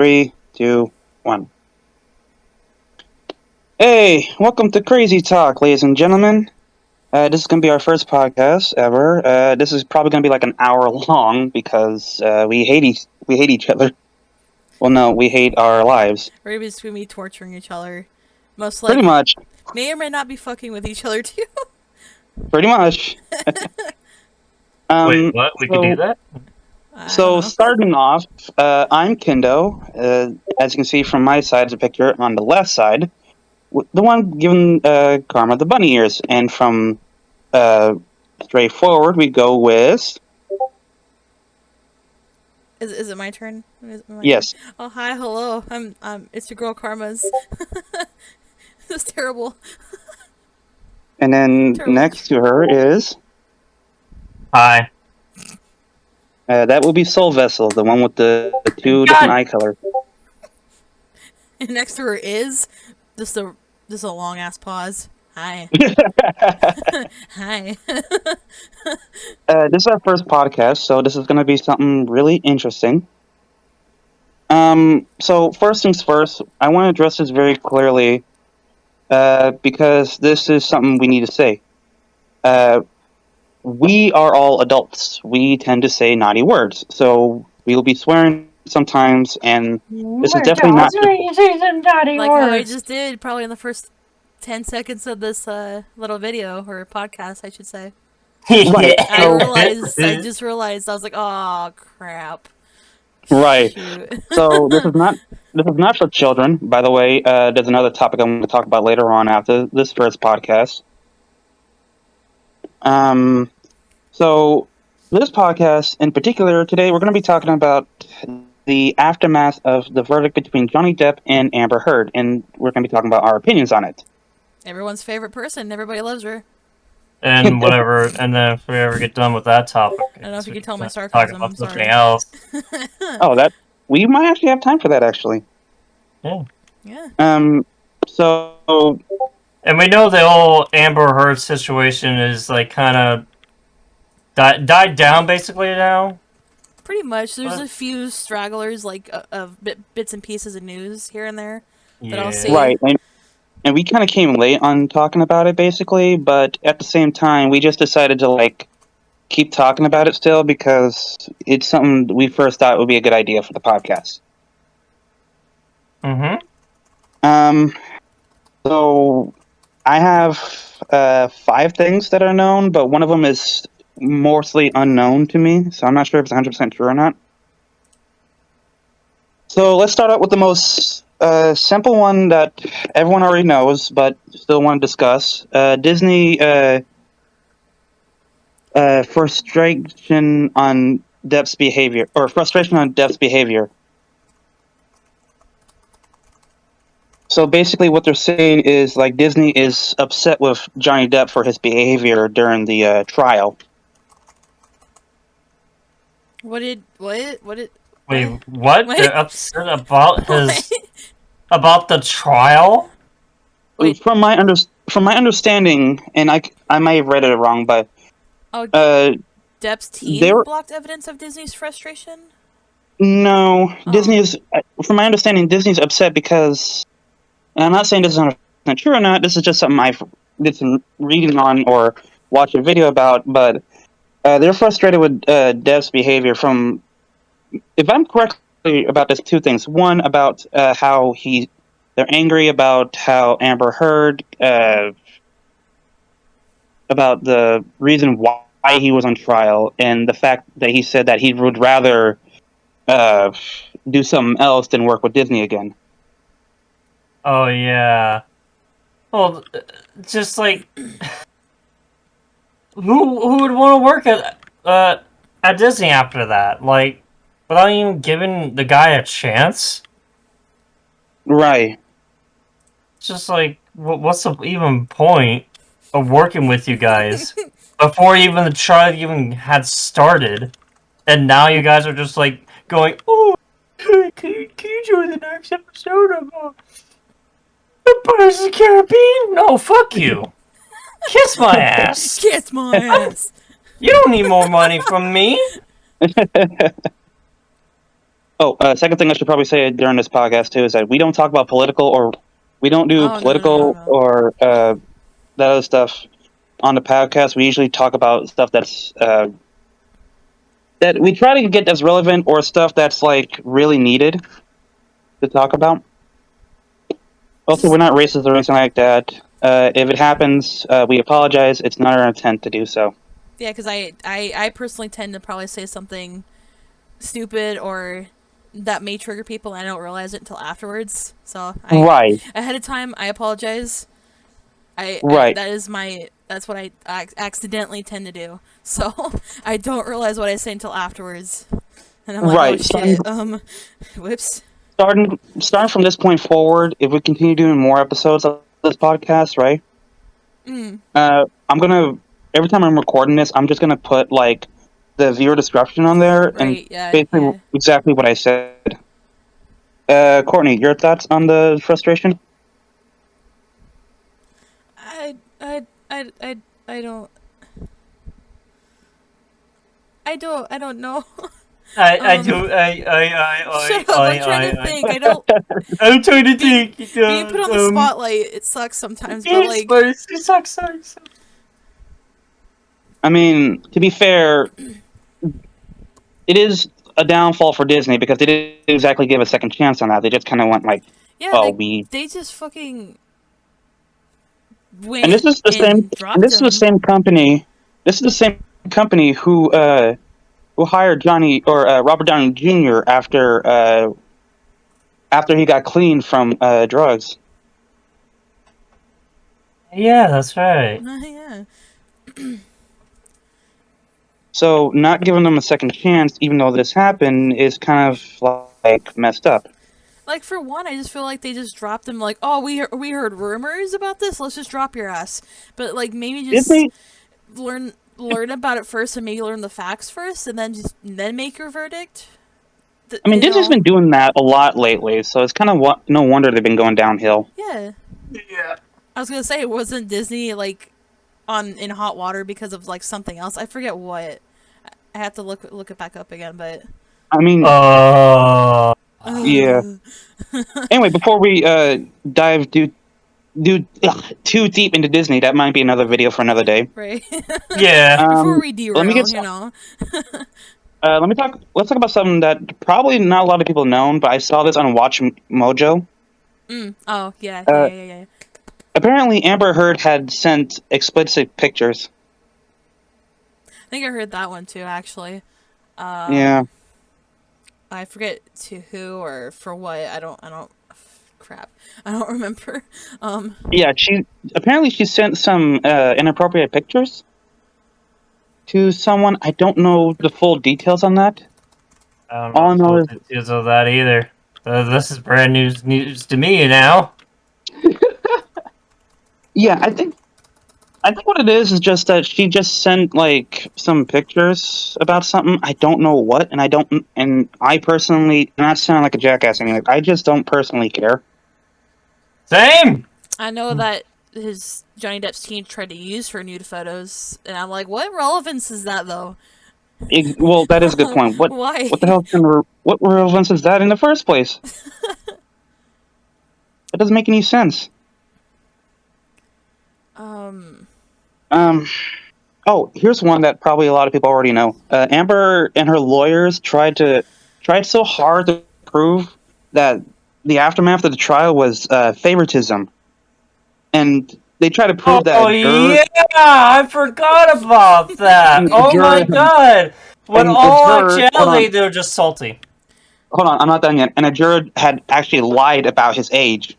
Three, two, one. Hey, welcome to Crazy Talk, ladies and gentlemen. This is going to be our first podcast ever. This is probably going to be like an hour long because we hate each other. Well, no, we hate our lives. Or maybe it's me torturing each other. Most Pretty likely. much. May or may not be fucking with each other too. Pretty much. Wait, what? We could do that? I don't So know. starting off, I'm Kindo. As you can see from my side of the picture, on the left side, the one giving Karma the bunny ears, and from straight forward, we go with Is it my turn? yes. Turn? Oh hi, hello. It's your girl Karma's. This is terrible. And then Terrible. next to her is Hi. that will be Soul Vessel, the one with the two different eye colors. And next to her is just a long ass pause. Hi. Hi. This is our first podcast, so this is going to be something really interesting. So first things first, I want to address this very clearly because this is something we need to say. We are all adults. We tend to say naughty words, so we will be swearing sometimes, and this is definitely not. Like how I just did, probably in the first 10 seconds of this little video or podcast, I should say. Right. I just realized I was like, oh crap. Right. Shoot. So this is not for children. By the way, there's another topic I'm going to talk about later on after this first podcast. So this podcast in particular today, we're going to be talking about the aftermath of the verdict between Johnny Depp and Amber Heard, and we're going to be talking about our opinions on it. Everyone's favorite person. Everybody loves her. And whatever, and then if we ever get done with that topic, I don't know if you can tell my talk sarcasm. about I'm something sorry. else. Oh, that we might actually have time for that actually. Yeah. Yeah. So And we know the whole Amber Heard situation is like kind of died down basically now. Pretty much. There's What? a few stragglers, like of bits and pieces of news here and there that Yeah. I'll see. right, and we kind of came late on talking about it basically, but at the same time, we just decided to like keep talking about it still because it's something we first thought would be a good idea for the podcast. Mm-hmm. So I have 5 things that are known, but one of them is mostly unknown to me, so I'm not sure if it's 100% true or not. So let's start out with the most simple one that everyone already knows, but still want to discuss. Disney frustration on Depp's behavior. So basically what they're saying is like Disney is upset with Johnny Depp for his behavior during the trial. What? Wait, what? Wait. They're upset about What? about the trial? Wait. From my understanding, and I may have read it wrong, but Oh, uh, Depp's team they were- blocked evidence of Disney's frustration? no, Oh. Disney is, from my understanding, Disney's upset because, and I'm not saying this is 100% true or not, this is just something I've did some reading on or watched a video about, but they're frustrated with Depp's behavior from, if I'm correct about this, 2 things. One, about how they're angry about how Amber Heard, about the reason why he was on trial, and the fact that he said that he would rather do something else than work with Disney again. Oh yeah. Well, just like who would want to work at Disney after that? Like, without even giving the guy a chance. Right. It's just like, what's the even point of working with you guys before even the trial even had started, and now you guys are just like going, oh, can you join the next episode of the Pirates of the Caribbean? No, fuck you. Kiss my ass. Kiss my ass. You don't need more money from me. Second thing I should probably say during this podcast too is that we don't talk about political, or we don't do political No. or that other stuff on the podcast. We usually talk about stuff that's that we try to get as relevant, or stuff that's like really needed to talk about. Also, we're not racist or anything like that. If it happens, we apologize. It's not our intent to do so. Yeah, because I personally tend to probably say something stupid or that may trigger people, and I don't realize it until afterwards. So Right. Ahead of time, I apologize. Right. That's what I accidentally tend to do. So I don't realize what I say until afterwards, and I'm like, Right. oh shit. Whoops. Starting from this point forward, if we continue doing more episodes of this podcast, right? I'm gonna, every time I'm recording this, I'm just gonna put like the viewer description on there, and basically exactly what I said. Courtney, your thoughts on the frustration? I don't know. Shut up! I'm trying to think. I don't. I'm trying to think. Being put on the spotlight, it sucks sometimes. But like, it sucks. I mean, to be fair, it is a downfall for Disney because they didn't exactly give a second chance on that. They just kind of went like, yeah, they just fucking went. And this is the same. And this is the same company. This is the same company who hired Johnny or Robert Downey Jr. after he got clean from drugs. Yeah, that's right. Yeah. So not giving them a second chance, even though this happened, is kind of like messed up. Like, for one, I just feel like they just dropped them. Like, oh, we heard rumors about this. Let's just drop your ass. But like, maybe just learn about it first, and maybe learn the facts first, and then make your verdict. I mean, Disney's been doing that a lot lately, so it's kind of no wonder they've been going downhill. Yeah. I was gonna say, wasn't Disney like in hot water because of like something else? I forget what. I have to look it back up again, but I mean, yeah. Anyway, before we dive too deep into Disney, that might be another video for another day. Right. Yeah. Before we derail, Let's talk about something that probably not a lot of people know, but I saw this on Watch Mojo. Oh yeah. Apparently, Amber Heard had sent explicit pictures. I think I heard that one too, actually. Yeah. I forget to who or for what. I don't. Crap. I don't remember. Yeah, she sent some inappropriate pictures to someone. I don't know the full details on that. I don't know the details of that either. This is brand news to me now. Yeah, I think what it is just that she just sent like some pictures about something. I don't know what, and I personally, not sound like a jackass. I mean, like, I just don't personally care. Same. I know that his Johnny Depp's team tried to use her nude photos, and I'm like, what relevance is that though? Well, that is a good point. Why? What the hell? What relevance is that in the first place? That doesn't make any sense. Oh, here's one that probably a lot of people already know. Amber and her lawyers tried so hard to prove that the aftermath of the trial was favoritism, and they tried to prove that. Oh yeah, I forgot about that. Oh my god! When all actuality, they were just salty. Hold on, I'm not done yet. And a juror had actually lied about his age.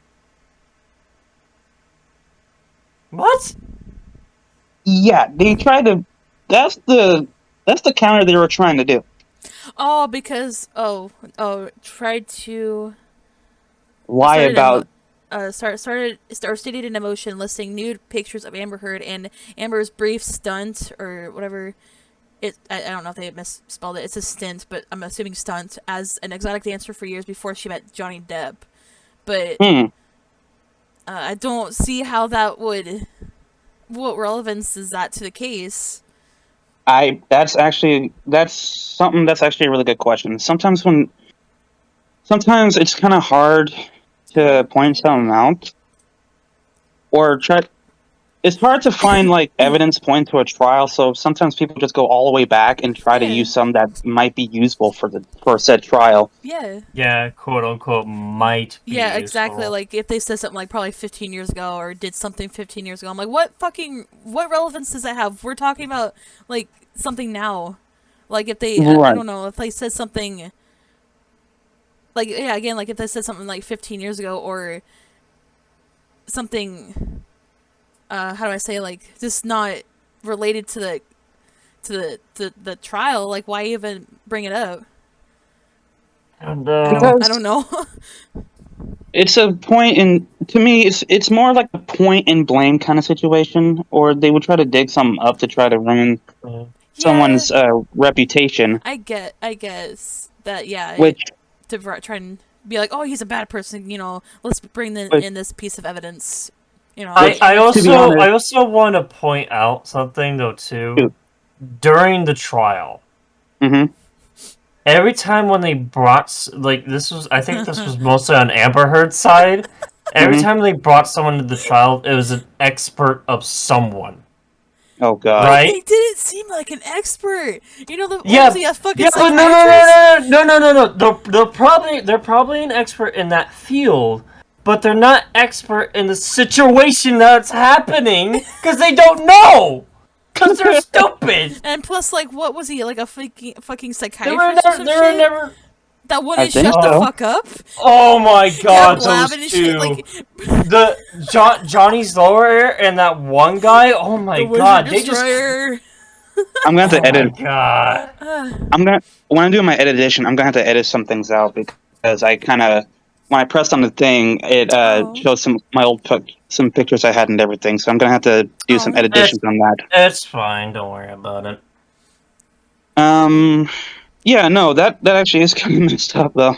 What? Yeah, they tried to. That's the counter they were trying to do. Oh, because tried to lie about. Stated an emotion listing nude pictures of Amber Heard and Amber's brief stunt or whatever. I don't know if they misspelled it. It's a stint, but I'm assuming stunt as an exotic dancer for years before she met Johnny Depp. But I don't see how that would. What relevance is that to the case? That's something that's actually a really good question. Sometimes when sometimes it's kind of hard to point something out or try. It's hard to find like evidence pointing to a trial, so sometimes people just go all the way back and try to Yeah. use some that might be useful for said trial. Yeah. Yeah, quote unquote might be Yeah, exactly. useful. Like if they said something like probably 15 years ago or did something 15 years ago, I'm like, what relevance does that have? We're talking about like something now. Like if they, I Right. don't know, if they said something. Like yeah, again, like if they said something like 15 years ago or something. How do I say, like, just not related to the trial, like, why even bring it up? And, Because I don't know. it's a point in, to me, it's more like a point and blame kind of situation, or they would try to dig something up to try to ruin someone's reputation. I guess that, yeah, Which, to try and be like, oh, he's a bad person, you know, let's bring in this piece of evidence, you know. I to be honest- also want to point out something though too. Shoot. During the trial, mm-hmm. every time when they brought like I think this was mostly on Amber Heard's side. Every Mhm. time they brought someone to the trial, it was an expert of someone. Oh god. Right? He didn't seem like an expert. You know, Yeah, was he a fucking yeah, but psychiatrist? no. They're probably an expert in that field, but they're not expert in the situation that's happening because they don't know. Because they're stupid. And plus, like, what was he, like a fucking They were psychiatrist or some shit? never. That I wouldn't think shut the so. fuck up? Oh my god, blabbing those and two. shit, like, Johnny's lower and that one guy. Oh my the god, Wizard they just. Destroyer. I'm gonna have to Oh my edit. god. When I'm doing my edition, I'm gonna have to edit some things out because I kind of, when I pressed on the thing, it Oh. shows some pictures I had and everything. So I'm gonna have to do some Oh. editions on that. It's fine, don't worry about it. Yeah, no, that actually is kind of messed up though.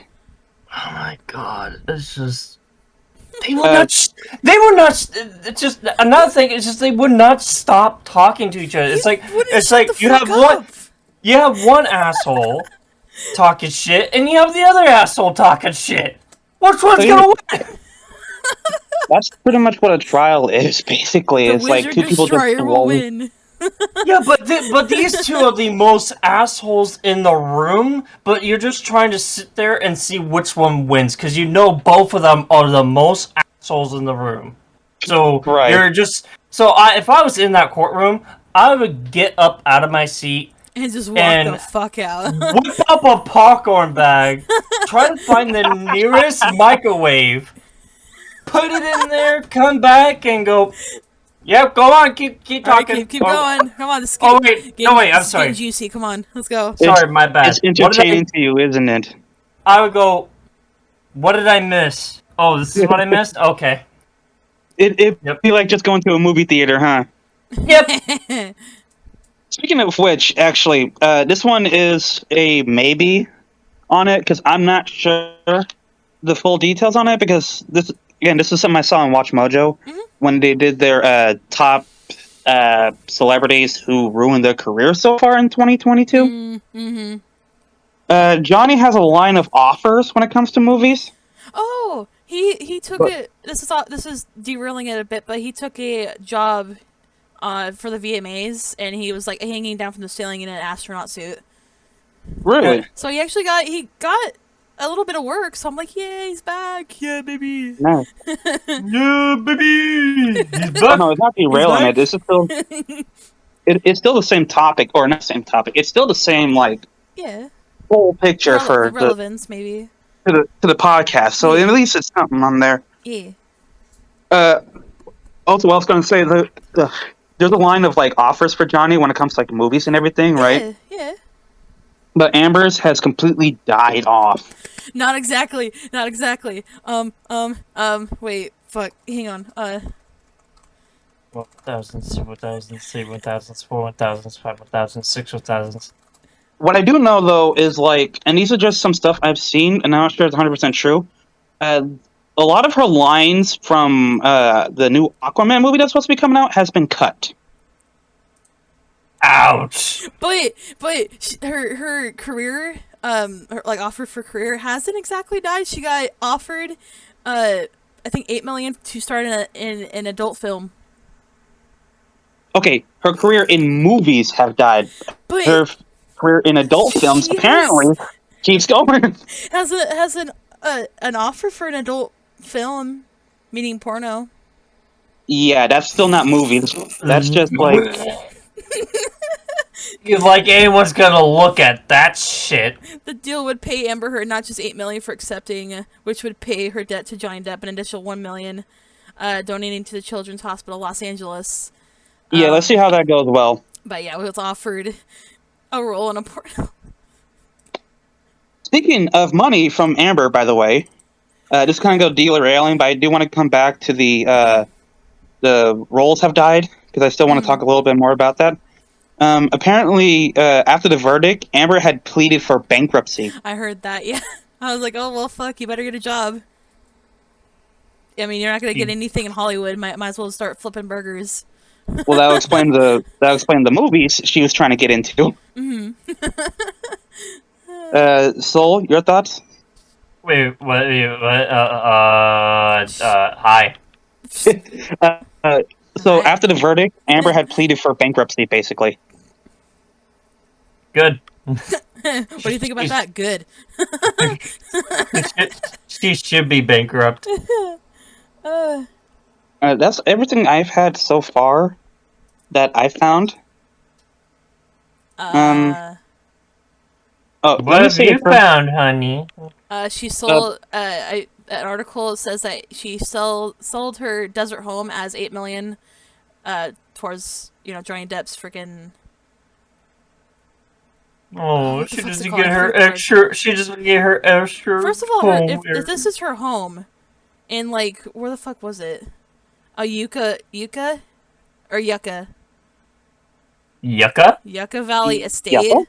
Oh my god, it's just they would not. They would not. It's just another thing. It's just they would not stop talking to each other. It's like you have one asshole talking shit, and you have the other asshole talking shit. Which one's gonna win? That's pretty much what a trial is, basically. The It's like Wizard two people just Destroyer will win. Yeah, but these two are the most assholes in the room. But you're just trying to sit there and see which one wins because you know both of them are the most assholes in the room. So Right. you're just if I was in that courtroom, I would get up out of my seat And just walk and the fuck out. whip up a popcorn bag, try to find the nearest microwave, put it in there, come back, and go. Yep, go on, keep Alright, talking. keep going. Come on, this Oh wait, no wait, I'm this is sorry. getting juicy. Come on, let's go. Sorry, my bad. It's entertaining to you, isn't it? I would go. What did I miss? Oh, this is what I missed. Okay. It'd Yep. be like just going to a movie theater, huh? Yep. Speaking of which, actually, this one is a maybe on it because I'm not sure the full details on it because this is something I saw on Watch Mojo when they did their top celebrities who ruined their career so far in 2022. Johnny has a line of offers when it comes to movies. Oh, he took it. This is derailing it a bit, but he took a job for the VMAs, and he was like hanging down from the ceiling in an astronaut suit. Really? So he actually got a little bit of work. So I'm like, yeah, he's back. Yeah, baby. No. Yeah, baby. He's Oh, back. no, it's not derailing it. back? This is still. It's still the same topic, or not same topic. It's still the same Yeah. whole picture for relevance, maybe. to the podcast. So at least it's something on there. Yeah. Also, I was going to say there's a line of offers for Johnny when it comes to movies and everything, right? Yeah. But Amber's has completely died off. Not exactly. Wait. Fuck. Hang on. 1,000, 1,003, 1,004, 1,005, 1,006, 1,000. What I do know though is and these are just some stuff I've seen, and I'm not sure it's 100% true. A lot of her lines from the new Aquaman movie that's supposed to be coming out has been cut. Ouch. But her career her, like, offer for career hasn't exactly died. She got offered, I think $8 million to start in an adult film. Okay, her career in movies have died. But Her career in adult films she apparently keeps going. has an offer for an adult film, meaning porno. Yeah, that's still not movies. That's just like Like anyone's gonna look at that shit. The deal would pay Amber Heard not just $8 million for accepting, which would pay her debt to Johnny Depp an additional $1 million, donating to the Children's Hospital Los Angeles. yeah. Let's see how that goes. Well, But yeah, we was offered a role in a porno. speaking of money from Amber, by the way, just kind of go derailing, but I do want to come back to the roles have died because I still want to talk a little bit more about that. Apparently, after the verdict, Amber had pleaded for bankruptcy. I heard that, yeah. I was like, oh, well, fuck, you better get a job. I mean, you're not going to get anything in Hollywood. Might as well start flipping burgers. Well, that'll explain the movies she was trying to get into. Soul, your thoughts? Wait, what? Hi. So after the verdict, Amber had pleaded for bankruptcy, basically. Good. What do you think about that? Good. She should be bankrupt. That's everything I've had so far that I found. Oh, What let me have say you it first. found, honey? She sold. An article says that she sold her desert home as $8 million, towards Johnny Depp's freaking. Oh, the she fuck's doesn't it called? get her Fruit card. extra. She doesn't get her extra. First of all, home if this is her home, and like where the fuck was it? Yucca or Yucca Valley Estate. Yucca?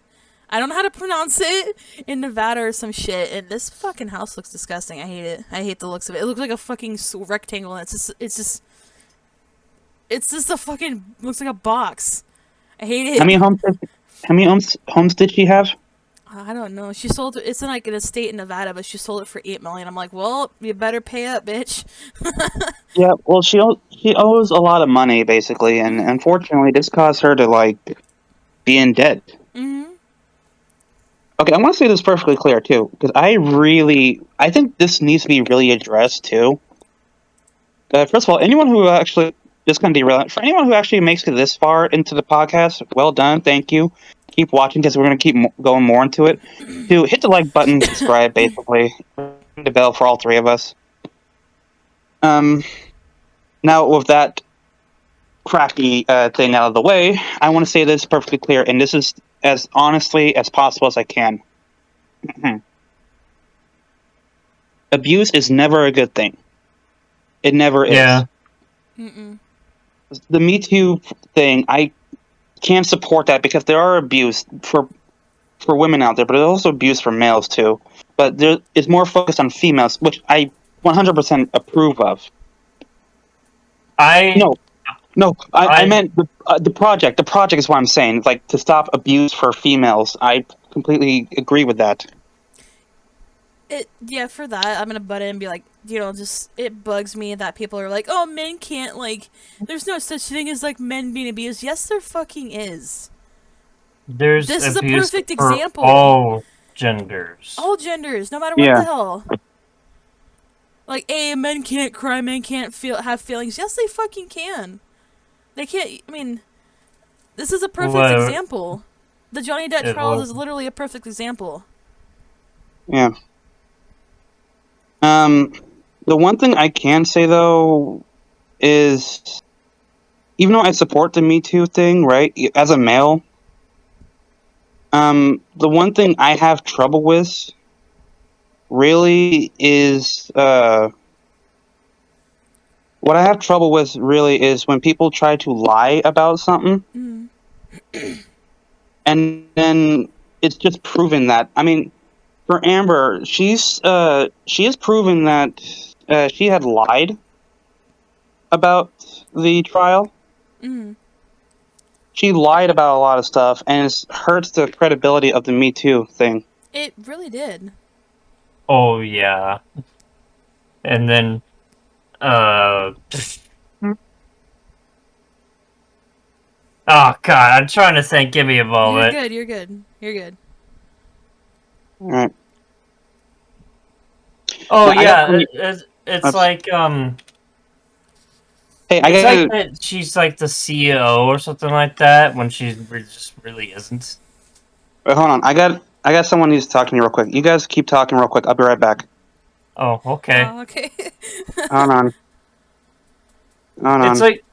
I don't know how to pronounce it, in Nevada or some shit. And this fucking house looks disgusting. I hate it. I hate the looks of it. It looks like a fucking rectangle. And it's just a fucking looks like a box. I hate it. How many homes did she have? I don't know. She sold it. It's in like an estate in Nevada, but she sold it for $8 million. I'm like, well, you better pay up, bitch. Yeah, well, she owes a lot of money, basically, and unfortunately, this caused her to like be in debt. Mm-hmm. Okay, I want to say this perfectly clear too, because I think this needs to be really addressed too. First of all, anyone who actually just kind of derail for anyone who actually makes it this far into the podcast, well done, thank you. Keep watching because we're going to keep going more into it. To hit the like button, subscribe, basically, ring the bell for all three of us. Now with that cracky thing out of the way, I want to say this perfectly clear, and this is as honestly as possible as I can. Abuse is never a good thing. It never is. Yeah. Mm-mm. The Me Too thing, I can't support that because there are abuse for women out there, but there's also abuse for males too. But there is more focused on females, which I 100% approve of. I meant the project. The project is what I'm saying. Like to stop abuse for females. I completely agree with that. For that, I'm gonna butt in and be like, just it bugs me that people are like, oh, men can't there's no such thing as men being abused. Yes, there fucking is. This is a perfect for example. all genders. All genders, no matter what the hell. Men can't cry, men can't have feelings. Yes, they fucking can. They can't. I mean, this is a perfect example. The Johnny Depp trial is literally a perfect example. Yeah. The one thing I can say though is, even though I support the Me Too thing, right, as a male, the one thing I have trouble with really is, what I have trouble with really is when people try to lie about something, and then it's just proven that, I mean, for Amber, she has proven that she had lied about the trial. She lied about a lot of stuff, and it hurts the credibility of the Me Too thing. It really did. Oh yeah. And then, oh god, I'm trying to think. Give me a You're moment. good. You're good. You're good. All right. Oh Now, I got. yeah, it's Oops. like Hey, I it's like got. that she's like the CEO or something like that when she just really isn't. Wait, hold on. I got someone who needs to talk to me real quick. You guys keep talking real quick. I'll be right back. Oh, okay. Oh, okay. Hold on. Hold It's on. like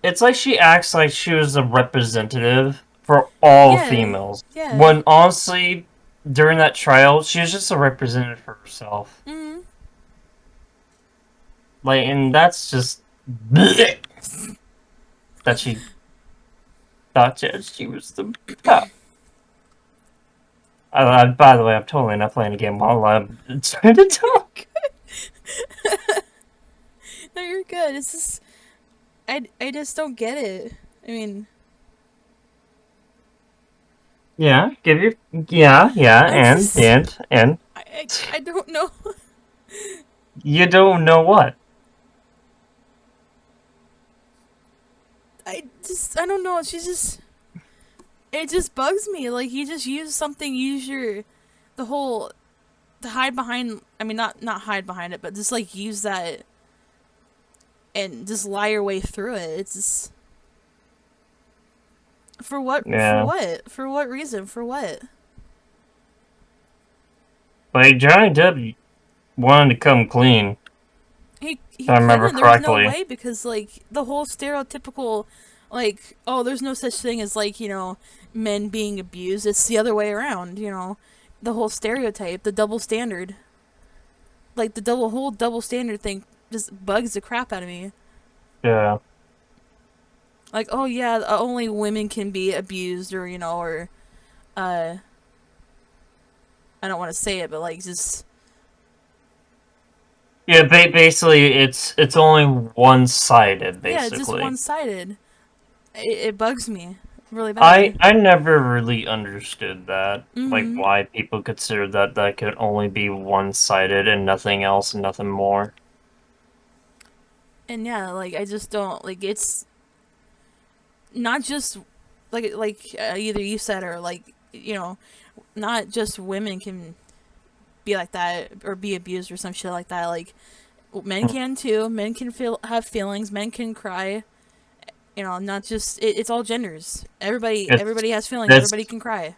it's like she acts like she was a representative for all Yeah. females. Yeah. When honestly, during that trial, she was just a representative for herself. Mm. Like, and that's just bleh, that she thought she was the top. By the way, I'm totally not playing a game while I'm trying to talk. No, you're good. It's just I just don't get it. I mean, Yeah, give your yeah, I just and I don't know. you don't know what. I don't know. She's just it just bugs me. Like you just use something, use your the whole to hide behind. I mean, not hide behind it, but just like use that and just lie your way through it. It's just for what? For Yeah, what? For what reason? For what? like Johnny Depp wanted to come clean. He If I remember couldn't. There was no correctly. way because like the whole stereotypical, like oh, there's no such thing as like men being abused. It's the other way around. The whole stereotype, the double standard, like the whole double standard thing just bugs the crap out of me. Yeah. Like oh yeah, only women can be abused or uh, I don't want to say it, but like just Yeah, basically, it's only one-sided, yeah, it's just basically. one sided. It bugs me really bad. I never really understood that, like Mm-hmm. why people consider that could only be one-sided and nothing else and nothing more. And yeah, like I just don't like it's not just either you said or not just women can be like that or be abused or some shit like that. Like men can too. Men can have feelings. Men can cry. Not just it's all genders. It's Everybody has feelings. that's Everybody can cry.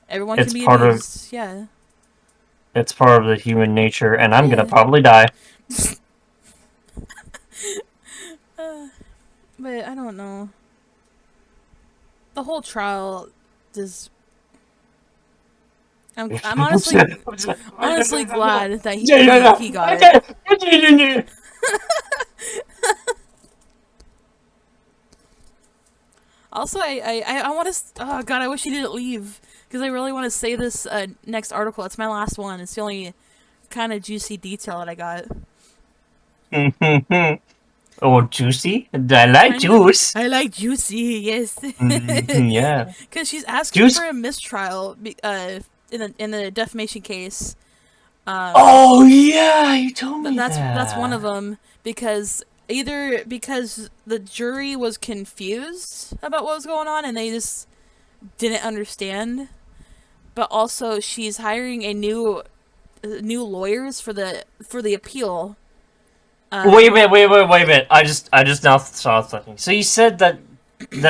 Everyone can it's be part of abused. Yeah, it's part of the human nature, and I'm gonna yeah. probably die. But I don't know. The whole trial just. I'm honestly glad that he got it. Also, I want to. Oh god, I wish he didn't leave because I really want to say this next article. It's my last one. It's the only kind of juicy detail that I got. Oh, juicy! I like juice. I like juicy. Yes. Yeah, Because she's asking juice. for a mistrial. In the defamation case. Oh yeah, you told But me that's one of that. them because either because the jury was confused about what was going on and they just didn't understand, but also she's hiring a new lawyers for the appeal. Wait a minute, wait a minute. I just now saw something. So you said that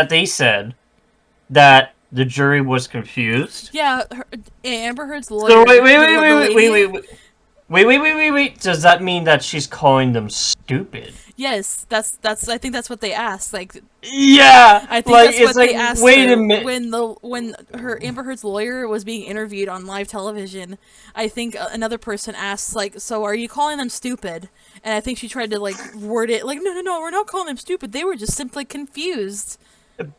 they said that the jury was confused. Yeah, Amber Heard's So lawyer, the lady. wait. Does that mean that she's calling them stupid? Yes, that's. I think that's what they asked. Like, Yeah, I think like that's it's what like they asked wait a her minute. when her Amber Heard's lawyer was being interviewed on live television. I think another person asked like, "So are you calling them stupid?" And I think she tried to like word it like, "No, we're not calling them stupid. They were just simply confused."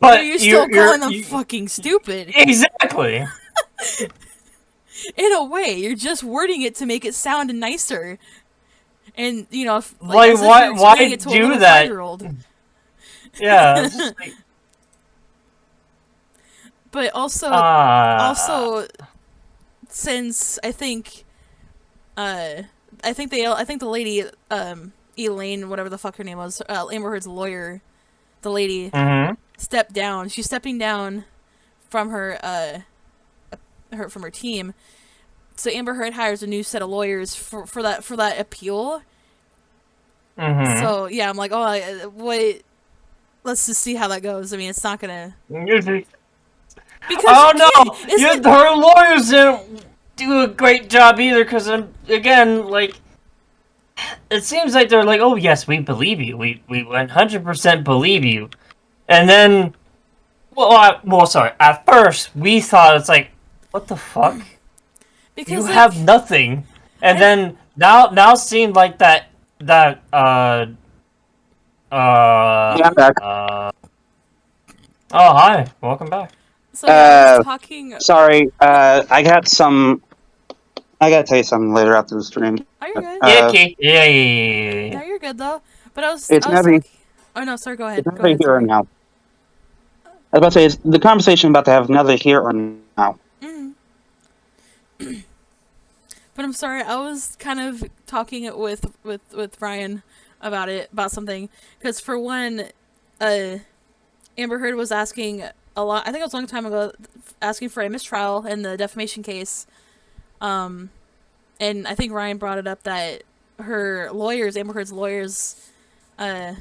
But But you're still calling them you fucking stupid. exactly. In a way, you're just wording it to make it sound nicer. And like Like as if you're explaining why it to a do little that? 5-year-old. Yeah, it's just like But also, uh also since I think the lady Elaine, whatever the fuck her name was, Amber Heard's lawyer, the lady stepped down. She's stepping down from her team. So Amber Heard hires a new set of lawyers for that appeal. So yeah, I'm like, wait, let's just see how that goes. I mean, it's not gonna. Because her lawyers didn't do a great job either. Because again, like, it seems like they're like, oh yes, we believe you. We 100% believe you. And then, sorry. At first, we thought it's like, what the fuck? Because you have nothing, and then now seemed like that. Yeah, I'm back. Oh, hi. Welcome back. So I was talking. Sorry, I gotta tell you something later after the stream. Oh, you're good. Yeah. No, you're good though. But I was. It's heavy. Oh no, sorry. Go ahead. It's neither here or now. I was about to say, is the conversation about to have neither here or now. But I'm sorry, I was kind of talking with Ryan about something, because for one, Amber Heard was asking a lot. I think it was a long time ago, asking for a mistrial in the defamation case. And I think Ryan brought it up that her lawyers, Amber Heard's lawyers, God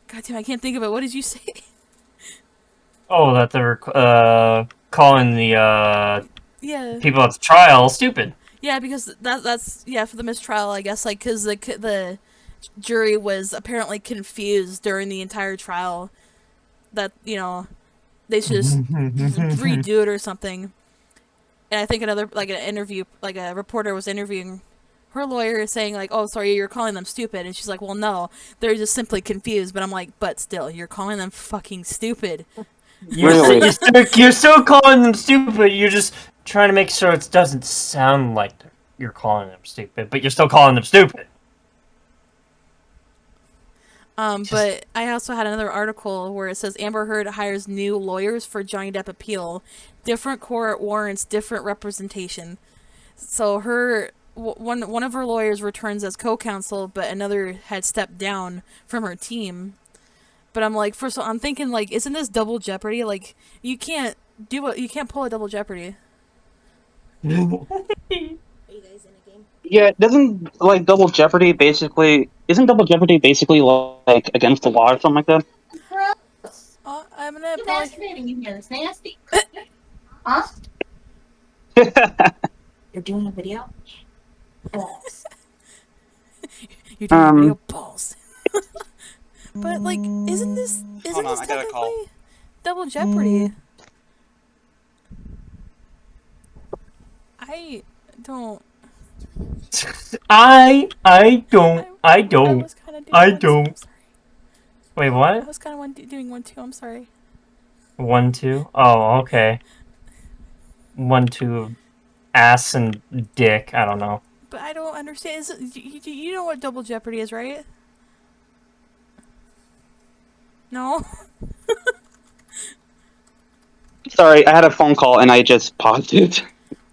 damn, I can't think of it. What did you say? Oh, that they're calling the Yeah. people at the trial stupid. Yeah, because that's for the mistrial, I guess, like, because the jury was apparently confused during the entire trial that, you know, they should just redo it or something. And I think an interview, like a reporter was interviewing her lawyer saying like, oh, sorry, you're calling them stupid. And she's like, well, no, they're just simply confused. But I'm like, but still, you're calling them fucking stupid. You're still calling them stupid. You're just trying to make sure it doesn't sound like you're calling them stupid, but you're still calling them stupid. But I also had another article where it says Amber Heard hires new lawyers for Johnny Depp appeal. Different court warrants different representation. So one of her lawyers returns as co-counsel, but another had stepped down from her team. But I'm like, first of all, I'm thinking like, isn't this double jeopardy? Like, you can't pull a double jeopardy. Are you guys in a game? Yeah, isn't Double Jeopardy basically like against the law or something like that? Gross. I'm gonna You're probably... masturbating in here. It's nasty. Huh? You're doing a video? Balls. You're doing video balls. But like, isn't this technically double jeopardy? I don't. I don't. Was Wait, what? I was kind of doing one too. I'm sorry. 1, 2. Oh, okay. 1, 2, ass and dick. I don't know. But I don't understand. You know what double jeopardy is, right? No. Sorry, I had a phone call and I just paused it.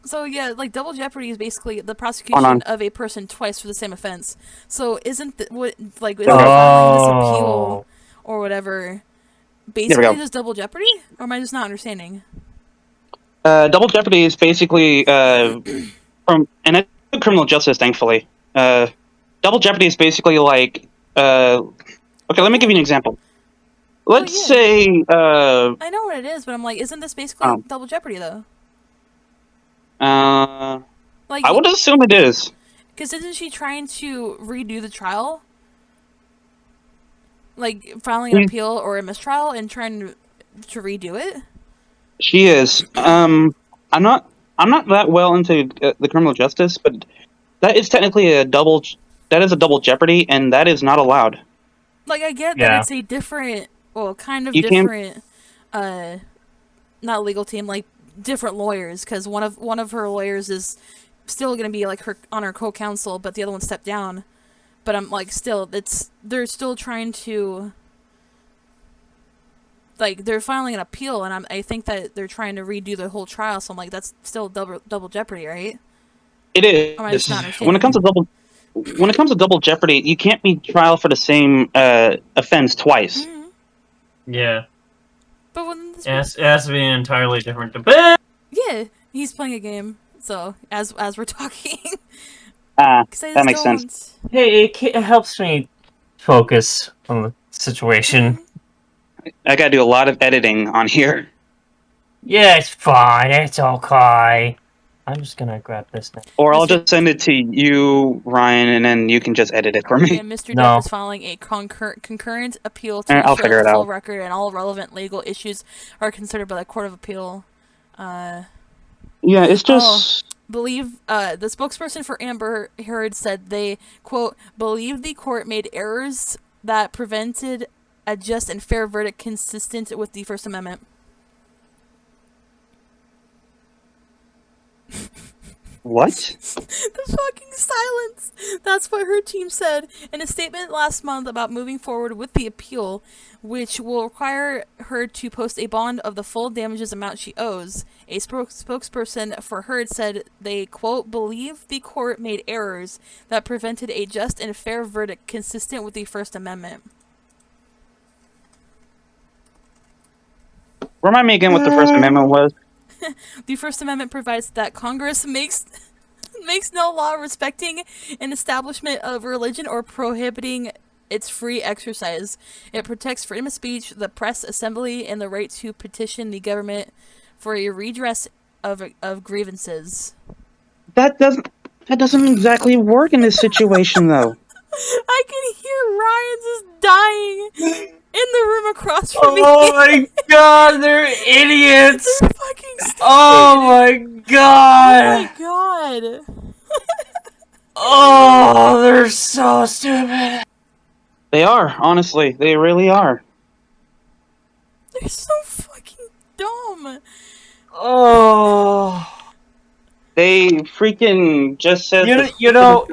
So yeah, like double jeopardy is basically the prosecution of a person twice for the same offense. So isn't filing this appeal or whatever basically just double jeopardy? Or am I just not understanding? Double jeopardy is basically from and it's criminal justice, thankfully. Double jeopardy is basically like okay, let me give you an example. Let's say I know what it is, but I'm like, isn't this basically double jeopardy though? I would assume it is. Because isn't she trying to redo the trial? Like, filing an appeal or a mistrial and trying to redo it? She is. I'm not that well into the criminal justice, but that is technically a double jeopardy, and that is not allowed. Like, I get that it's a different, kind of different, not legal team, like, different lawyers, because one of her lawyers is still going to be like her co-counsel, but the other one stepped down. But I'm like, still, they're still trying to like they're filing an appeal, and I think that they're trying to redo the whole trial. So I'm like, that's still double jeopardy, right? It is. Or am I just not When it comes to double jeopardy, you can't be trial for the same offense twice. Mm-hmm. Yeah. But when this, It has to be an entirely different debate. yeah, he's playing a game. So as we're talking, That makes sense. Hey, it helps me focus on the situation. I gotta do a lot of editing on here. Yeah, it's fine. It's okay. I'm just gonna grab this now. Or I'll just send it to you, Ryan, and then you can just edit it for me. Yeah, Mr. No. Depp is filing a concurrent appeal to I'll ensure figure the it full out. record and all relevant legal issues are considered by the Court of Appeal. Yeah, it's just... The spokesperson for Amber Heard said they, quote, believe the court made errors that prevented a just and fair verdict consistent with the First Amendment. What? The fucking silence! That's what her team said in a statement last month about moving forward with the appeal, which will require her to post a bond of the full damages amount she owes. A spokesperson for Heard said they, quote, believe the court made errors that prevented a just and fair verdict consistent with the First Amendment. Remind me again what the First Amendment was. The First Amendment provides that Congress makes no law respecting an establishment of religion or prohibiting its free exercise. It protects freedom of speech, the press, assembly, and the right to petition the government for a redress of grievances. That doesn't exactly work in this situation, though. I can hear Ryan's just dying in the room across from me. Oh my god, they're idiots! They're fucking stupid. Oh my god! Oh my god. Oh, they're so stupid. They are, honestly. They really are. They're so fucking dumb. Oh. They freaking just said... You know,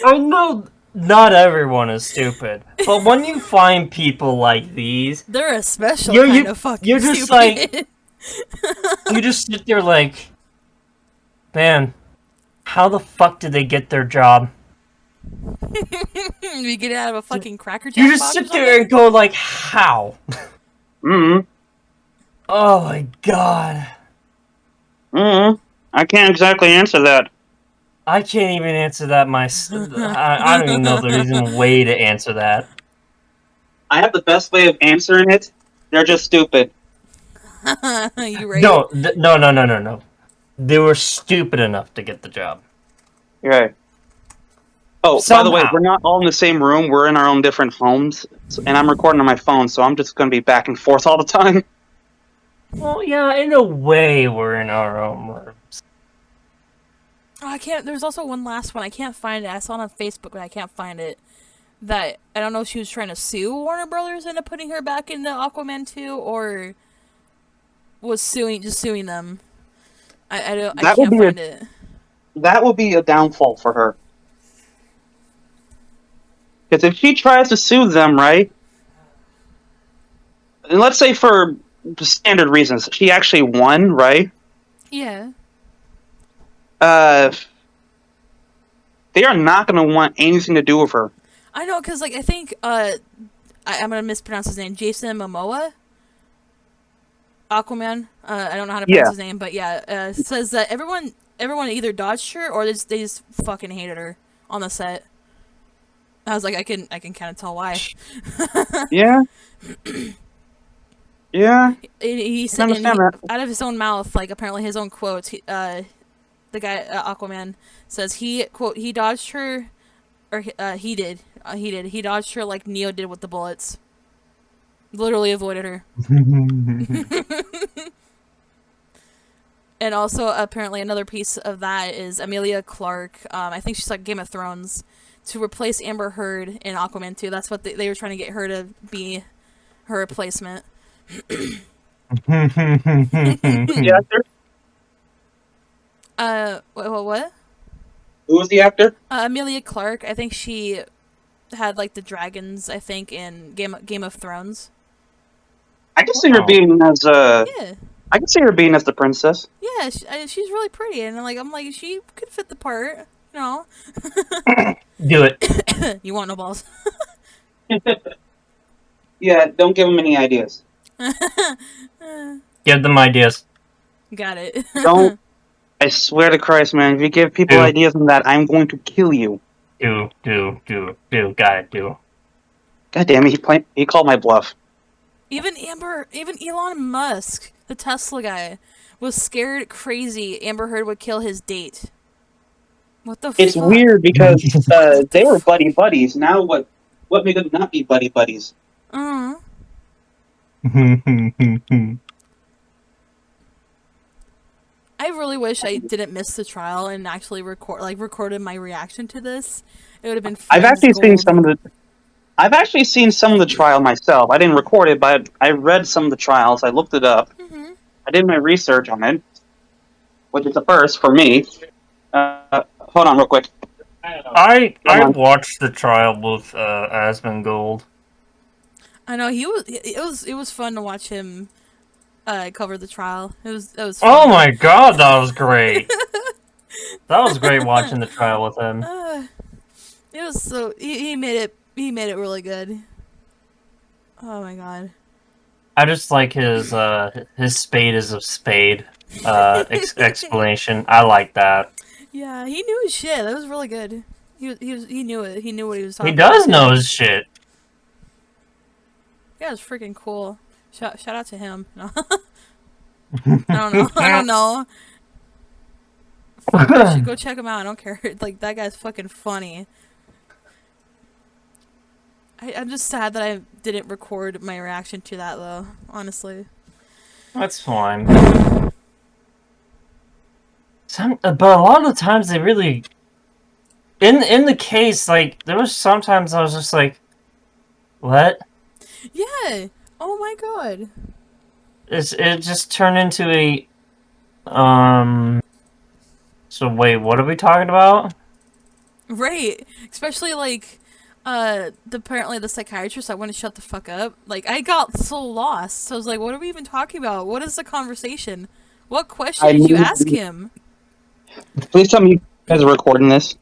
I know not everyone is stupid, but when you find people like these, They're a special You're- kind of fucking you're just stupid. you just sit there like, man, how the fuck did they get their job? We get it out of a fucking Cracker Jack You just box or sit there and go like, how? Mm-hmm. Oh my god. Mm-hmm. I can't exactly answer that. I can't even answer that myself. I don't even know if there's even a way to answer that. I have the best way of answering it. They're just stupid. something. You right? No. They were stupid enough to get the job. Right. Oh, by the way, Somehow. we're not all in the same room. We're in our own different homes. And I'm recording on my phone, so I'm just going to be back and forth all the time. Well, yeah, in a way, we're in our own rooms. Oh, I can't. There's also one last one. I can't find it. I saw it on Facebook, but I can't find it. That I don't know if she was trying to sue Warner Brothers into putting her back into Aquaman 2, or was suing them. I That would can't be find it. That would be a downfall for her. Because if she tries to sue them, right? And let's say for standard reasons, she actually won, right? Yeah. They are not going to want anything to do with her. I know, because, like, I think, I'm gonna mispronounce his name, Jason Momoa? Aquaman? I don't know how to pronounce his name, but yeah, says that everyone either dodged her, or they just fucking hated her on the set. I was like, I can kind of tell why. Yeah? Yeah? He I said, understand that. out of his own mouth, like, apparently his own quotes, the guy, Aquaman, says he, quote, he dodged her, or he did, he dodged her like Neo did with the bullets. Literally avoided her. And also, apparently, another piece of that is Emilia Clarke, I think she's like Game of Thrones, to replace Amber Heard in Aquaman 2. That's what they were trying to get her to be her replacement. The actor? What? Who was the actor? Emilia Clarke, I think she had like the dragons, I think, in Game of Thrones. I can see her Wow. being as Yeah. I can see her being as the princess. Yeah, she's really pretty, and I'm like, she could fit the part, you know. Do it. You want no balls? Yeah, don't give him any ideas. Give them ideas. Got it. Don't. I swear to Christ, man, if you give people Do. ideas on that, I'm going to kill you. Do. Gotta do. God damn it, he called my bluff. Even Elon Musk, the Tesla guy, was scared crazy Amber Heard would kill his date. What the It's fuck? weird because they were buddy buddies. Now what made them not be buddy buddies? Uh-huh. I really wish I didn't miss the trial and actually recorded my reaction to this. It would have been. I've actually seen gold. some of the. I've actually seen some of the trial myself. I didn't record it, but I read some of the trials. I looked it up. Mm-hmm. I did my research on it, which is a first for me. Hold on, real quick. I watched the trial with Asmongold. I know it was fun to watch him cover the trial. It was fun. Oh my god, that was great. That was great watching the trial with him. It was so he made it really good. Oh my god. I just like his spade is a spade explanation. I like that. Yeah, he knew his shit. That was really good. He knew it. He knew what he was talking He about. does know his shit. Yeah, it's freaking cool. Shout out to him. No. I don't know. Go check him out. I don't care. Like, that guy's fucking funny. I'm just sad that I didn't record my reaction to that, though. Honestly. That's fine. But a lot of the times they really, in the case, like there was sometimes I was just like, what? Yeah. Oh my god. It just turned into a So wait, what are we talking about? Right. Especially like apparently the psychiatrist I wouldn't shut the fuck up. Like, I got so lost. So I was like, what are we even talking about? What is the conversation? What question did you ask him? Please tell me you guys are recording this.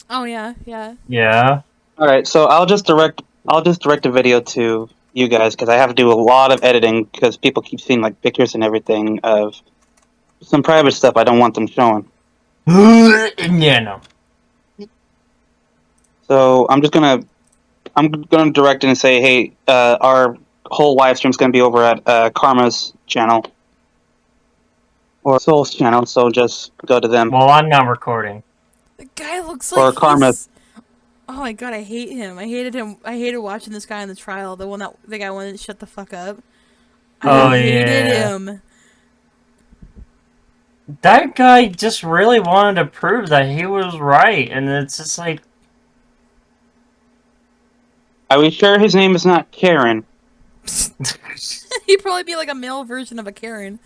Oh yeah, yeah. Yeah. All right, so I'll just direct a video to you guys because I have to do a lot of editing because people keep seeing like pictures and everything of some private stuff I don't want them showing. Yeah, no. So I'm gonna direct it and say, hey, our whole live stream's gonna be over at Karma's channel or Soul's channel. So just go to them. Well, I'm not recording. The guy looks Or like Karma. he's... Oh my god, I hate him. I hated him. I hated watching this guy in the trial. The guy wanted to shut the fuck up. Oh, I hated yeah. him. That guy just really wanted to prove that he was right, and it's just like, Are we sure his name is not Karen? He'd probably be like a male version of a Karen.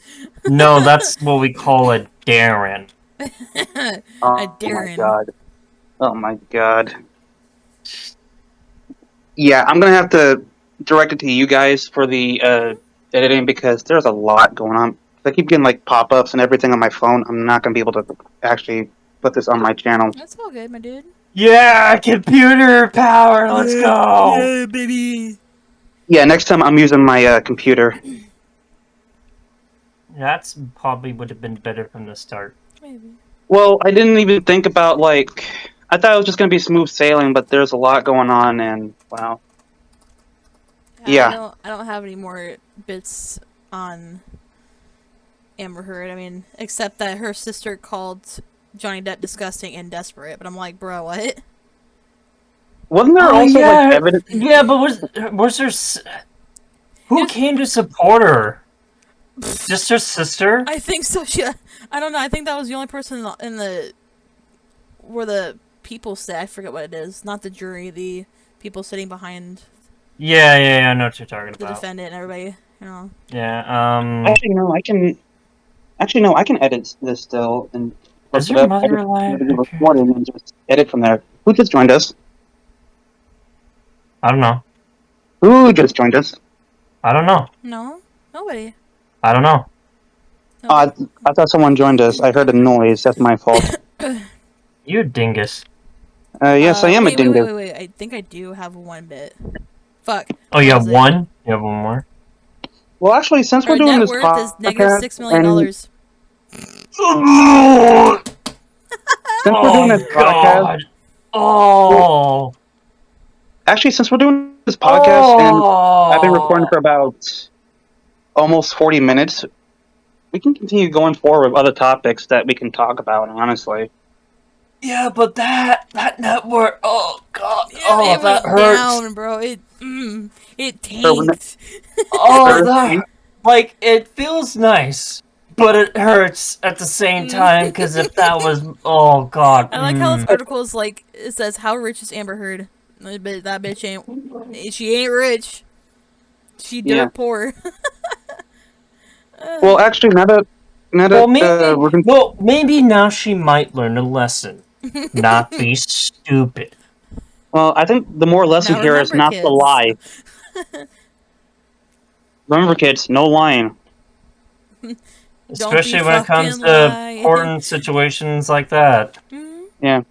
no, that's what we call a Darren. Oh Darren. my god. Oh my god. Yeah, I'm gonna have to direct it to you guys for the editing because there's a lot going on. I keep getting like pop-ups and everything on my phone. I'm not gonna be able to actually put this on my channel. That's all good, my dude. Yeah, computer power, let's go! Yeah, baby. Yeah, next time I'm using my computer. That's probably would have been better from the start. Maybe. Well, I didn't even think about like I thought it was just gonna be smooth sailing, but there's a lot going on, and wow. Yeah. I don't have any more bits on Amber Heard. I mean, except that her sister called Johnny Depp disgusting and desperate. But I'm like, bro, what? Wasn't there also like evidence? Yeah, but was there? Who came to support her? Just her sister? I think so. I don't know. I think that was the only person in the where the people sit. I forget what it is. Not the jury. The people sitting behind Yeah, I know what you're talking the about. defendant and everybody. You know. Yeah. Actually, no. I can edit this still and. Is your mother alive? Recording and just edit from there. Who just joined us? I don't know. Who just joined us? I don't know. No. Nobody. I don't know. I thought someone joined us. I heard a noise. That's my fault. You dingus. Yes, I am a wait, dingo. wait. I think I do have 1 bit. Fuck. Oh, you What have was it? one? You have one more? Well, actually, since we're Our doing net this worth is negative podcast, $6 million. and since we're doing Oh, this podcast, God. Oh. actually, since we're doing this podcast, and I've been recording Oh. for about almost 40 minutes, we can continue going forward with other topics that we can talk about, honestly. Yeah, but that network. Oh, God. Yeah, Oh, it that went hurts. down, bro. It For tanked. Oh, for- that. Like, it feels nice, but it hurts at the same time, because if that was. Oh, God. I like how this article is like, it says, how rich is Amber Heard? That bitch ain't, she ain't rich. She dirt Yeah. poor. Well, actually, now that Well, maybe, we're going maybe now she might learn a lesson. Not be stupid. well, I think the more lesson Now here is remember, not kids. to lie. Remember, kids, no lying. Especially when it comes fucking to lie. important situations like that. Yeah.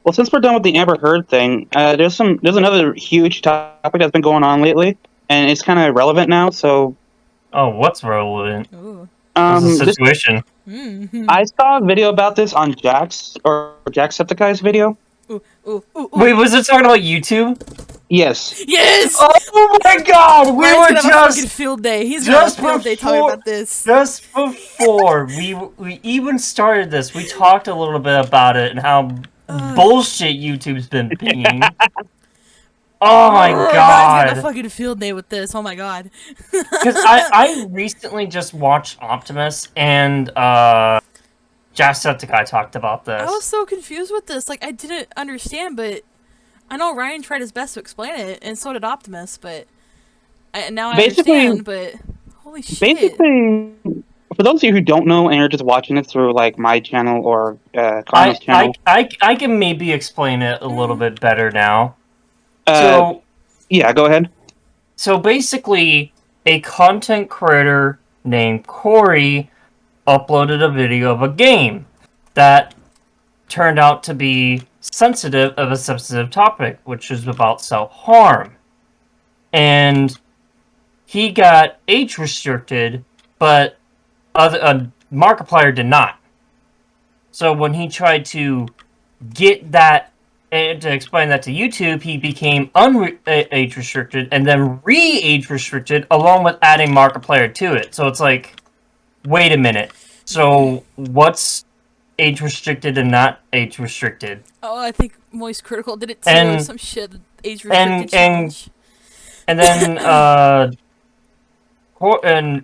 Well, since we're done with the Amber Heard thing, there's another huge topic that's been going on lately, and it's kind of relevant now. So, Oh, what's relevant? Ooh. What's the this, situation? I saw a video about this on Jacksepticeye's video. Ooh. Wait, was it talking about YouTube? Yes. Yes! Oh my God! We Ryan's were gonna have a fucking just field day. He's gonna have a just field day talking before- about this. just before we even started this. We talked a little bit about it and how bullshit YouTube's been being. Oh my Ryan's gonna have a God! fucking field day with this. Oh my God. Because I recently just watched Optimus and Jacksepticeye talked about this. I was so confused with this. Like, I didn't understand, but I know Ryan tried his best to explain it, and so did Optimus, but now I Basically- understand, but holy shit. Basically, for those of you who don't know and are just watching it through like my channel or Karma's channel, I can maybe explain it a little bit better now. uh, yeah, go ahead. So basically, a content creator named Corey uploaded a video of a game that turned out to be sensitive of a sensitive topic, which is about self-harm. And he got age restricted, but Markiplier did not. So when he tried to get that and to explain that to YouTube, he became age restricted and then age restricted along with adding Markiplier to it. So it's like, wait a minute. So what's age restricted and not age restricted? Oh, I think Moist Critical did it too, or some shit. Age restricted challenge. And then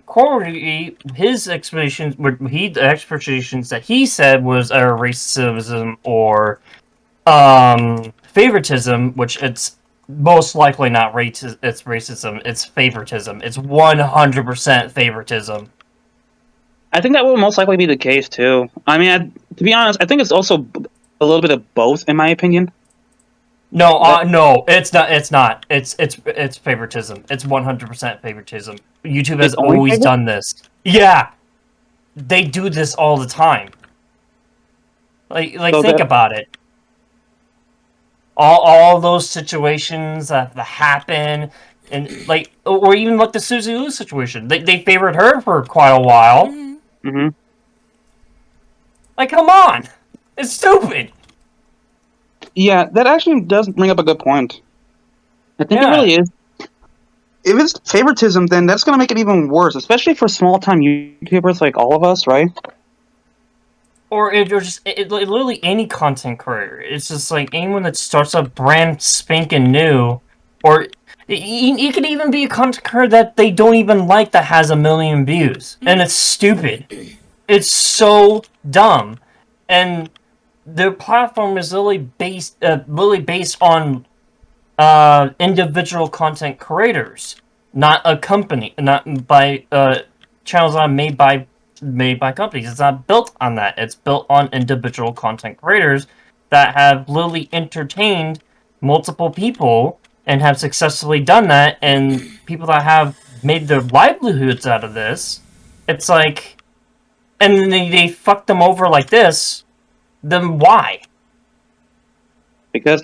Corey, his explanations, the explanations that he said was racism or favoritism, which it's most likely not it's racism, it's favoritism. It's 100% favoritism. I think that will most likely be the case too. I mean, to be honest, I think it's also a little bit of both, in my opinion. No, no, it's not. It's not. It's favoritism. It's 100% favoritism. YouTube has It's only always favor- done this. Yeah, they do this all the time. Like So think that- about it. All those situations that happen, and like, or even like the Susie Lou situation. They favored her for quite a while. Mm-hmm. Like, come on, it's stupid. Yeah, that actually does bring up a good point. I think it really is. If it's favoritism, then that's going to make it even worse, especially for small-time YouTubers like all of us, right? Or just literally any content creator. It's just like anyone that starts a brand spanking new, or you could even be a content creator that they don't even like that has 1 million views, and it's stupid. It's so dumb, and their platform is really based on individual content creators, not a company, not by channels that are made by companies. It's not built on that. It's built on individual content creators that have literally entertained multiple people and have successfully done that, and people that have made their livelihoods out of this. It's like, and then they fuck them over like this. Then why? Because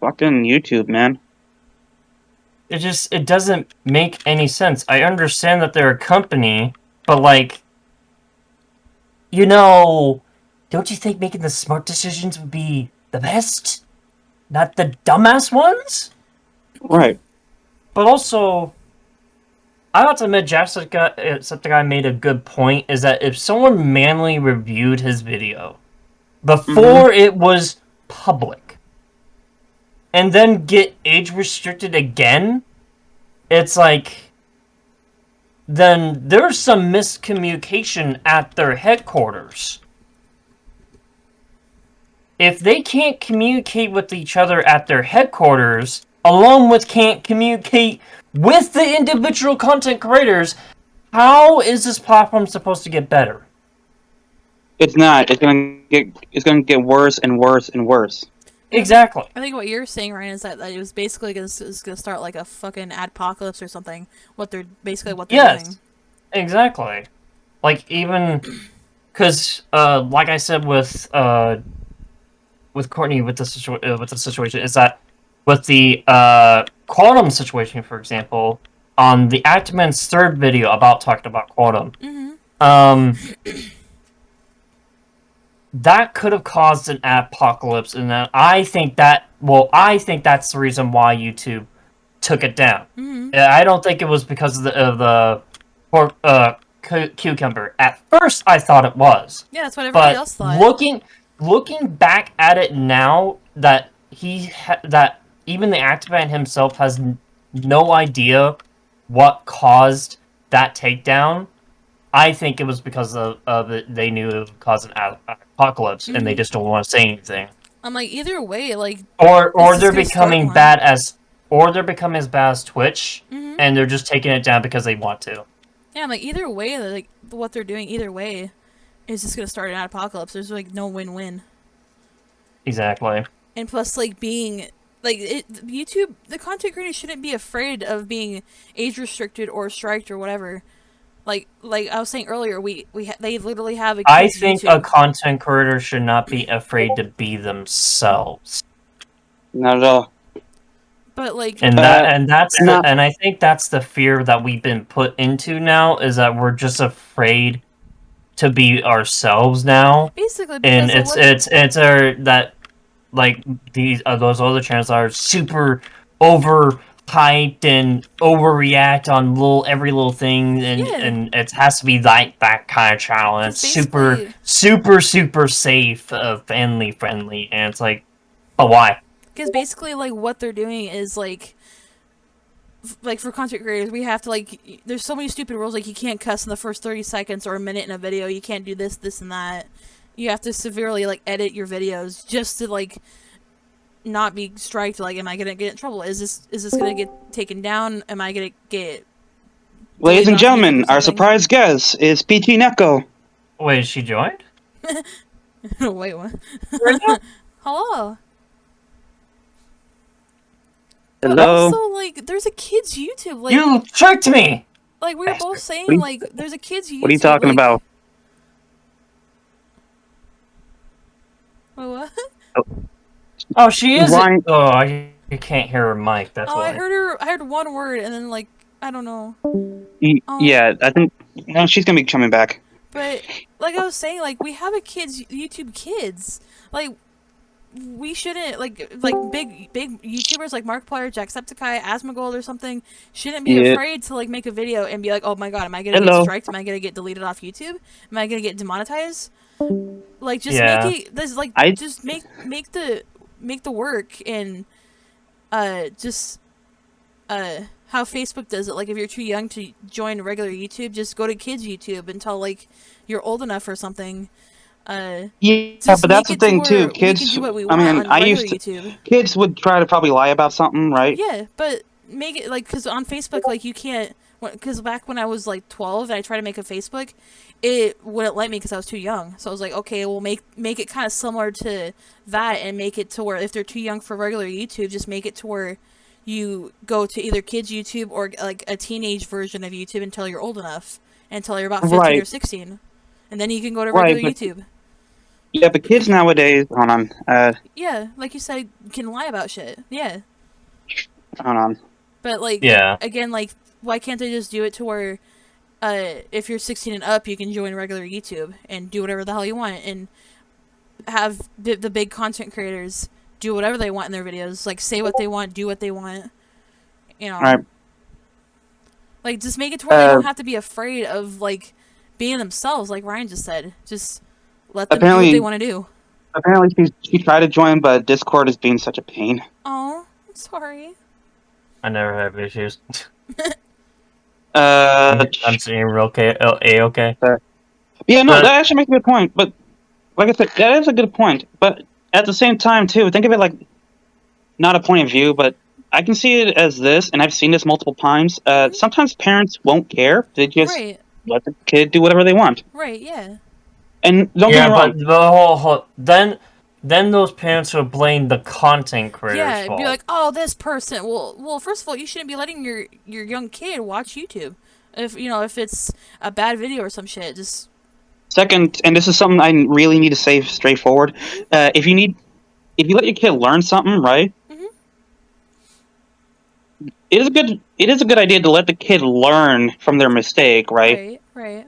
fucking YouTube, man. It doesn't make any sense. I understand that they're a company, but like, don't you think making the smart decisions would be the best? Not the dumbass ones? Right. But also, I have to admit, Jacksepticeye made a good point, is that if someone manually reviewed his video before it was public, and then get age restricted again, it's like, then there's some miscommunication at their headquarters. If they can't communicate with each other at their headquarters, along with can't communicate with the individual content creators, how is this platform supposed to get better? It's not. It's gonna get worse and worse and worse. Exactly. I think what you're saying, Ryan, is that it was basically gonna start like a fucking adpocalypse or something. What they're doing. Exactly. Like, even because, like I said with Courtney with the situation, is that with the Quantum situation, for example, on the Actman's third video about talking about Quantum, that could have caused an apocalypse, and I think that's the reason why YouTube took it down. I don't think it was because of the cucumber. At first, I thought it was. Yeah, that's what everybody else thought. Looking back at it now, that that even the Actman himself has no idea what caused that takedown. I think it was because of it. They knew it would cause an apocalypse, and they just don't want to say anything. I'm like, either way, like, or they're becoming bad as Twitch, and they're just taking it down because they want to. Yeah, I'm like, either way, like what they're doing, either way, is just gonna start an apocalypse. There's like no win-win. Exactly. And plus, like, being like YouTube, the content creators shouldn't be afraid of being age restricted or striked or whatever. Like I was saying earlier, they literally have a kids I think YouTube. a content creator should not be afraid to be themselves. Not at all. But like, and I think that's the fear that we've been put into now, is that we're just afraid to be ourselves now. Basically, and it's our that like those other channels are super overhyped and overreact on every little thing, and it has to be like that kind of channel, and it's super safe, family friendly, and it's like, but why? Because basically, like, what they're doing is like for content creators, we have to, like, there's so many stupid rules, like you can't cuss in the first 30 seconds or a minute in a video, you can't do this, and that. You have to severely, like, edit your videos just to, like, not be striked. Like, am I gonna get in trouble? Is this gonna get taken down? Am I gonna get... Ladies and gentlemen, our surprise guest is PT Neko. Wait, she joined? Wait, what? Hello. Hello. Also, like, there's a kids YouTube. Like, you tricked me. Like, we were both saying, like, there's a kids YouTube. What are you talking about? Wait, what? Oh, she is. Why? Oh, you can't hear her mic. That's why. I heard one word, and then, like, I don't know. Yeah, I think she's gonna be coming back. But like I was saying, like, we have a YouTube kids. Like, we shouldn't, like big YouTubers like Markiplier, Jacksepticeye, Asmongold or something shouldn't be afraid to, like, make a video and be like, oh my god, am I gonna get striked? Am I gonna get deleted off YouTube? Am I gonna get demonetized? Like, just make it this, like, just make the work, and just how Facebook does it. Like, if you're too young to join regular YouTube, just go to kids YouTube until, like, you're old enough or something. Yeah, but that's the thing too. Kids, kids would try to probably lie about something, right? Yeah, but make it, like, because on Facebook, like, you can't, because back when I was, like, 12 and I tried to make a Facebook, it wouldn't let me because I was too young. So I was like, okay, we'll make it kind of similar to that, and make it to where if they're too young for regular YouTube, just make it to where you go to either kids YouTube or like a teenage version of YouTube until you're old enough, until you're about 15 or Right. 16, and then you can go to Right, regular but- YouTube. Yeah, but kids nowadays, hold on, Yeah, like you said, can lie about shit. Yeah, hold on. but like, Yeah. again, like, why can't they just do it to where, if you're 16 and up, you can join regular YouTube and do whatever the hell you want, and have the big content creators do whatever they want in their videos, like say what they want, do what they want, you know. Right. Like, just make it to where they don't have to be afraid of like being themselves, like Ryan just said. Just let them do what Apparently- they want to do. Apparently, she tried to join, but Discord is being such a pain. Oh, I'm sorry. I never have issues. I'm saying real okay. A-okay. Yeah, no, But- that actually makes a good point. But like I said, that is a good point. But at the same time, too, think of it like not a point of view, but I can see it as this, and I've seen this multiple times. Sometimes parents won't care; they just Right, let the kid do whatever they want. right, yeah. And don't get Yeah, me but wrong. the whole then those parents would blame the content creators' Yeah, it'd fault. be like, oh, this person. Well, first of all, you shouldn't be letting your young kid watch YouTube. If it's a bad video or some shit, just Second, and this is something I really need to say straightforward. If you let your kid learn something, right? Mhm. It is a good idea to let the kid learn from their mistake, right? right.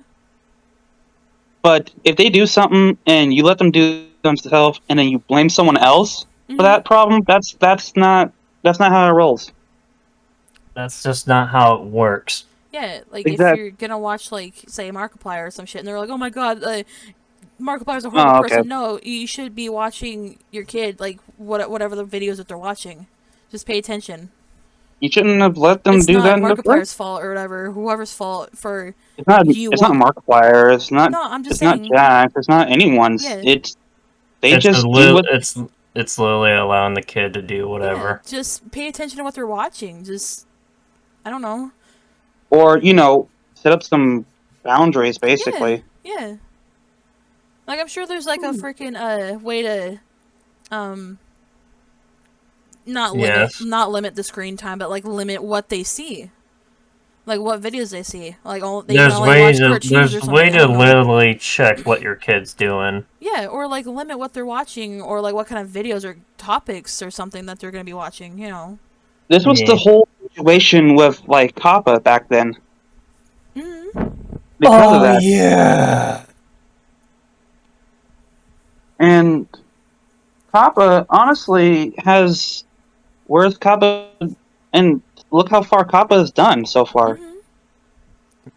But if they do something and you let them do themselves, and then you blame someone else Mhm. for that problem, that's not how it rolls. That's just not how it works. Yeah, like Exact- if you're gonna watch, like, say Markiplier or some shit, and they're like, oh my god, Markiplier's a horrible Oh, okay. person. No, you should be watching your kid, like, whatever the videos that they're watching. Just pay attention. You shouldn't have let them It's do not that in the Markiplier's first. fault or whatever, whoever's fault for. It's not. you It's not want- Markiplier. It's not. No, I'm just It's not saying. Jack. It's not anyone's. Yeah. They It's just a do what. it's literally allowing the kid to do whatever. Yeah, just pay attention to what they're watching. Just, I don't know. Or set up some boundaries, basically. Yeah. Like, I'm sure there's like a freaking way to Yes. not limit the screen time, but like limit what they see. Like what videos they see. Like they can There's only way watch to cartoons or there's something. way I to don't know. literally check what your kid's doing. Yeah, or like limit what they're watching, or like what kind of videos or topics or something that they're gonna be watching, you know. This was Yeah. the whole situation with like Kappa back then. Mm-hmm. Because of that. yeah. And Kappa honestly has. Where's Kappa? And look how far Kappa has done so far. Mm-hmm.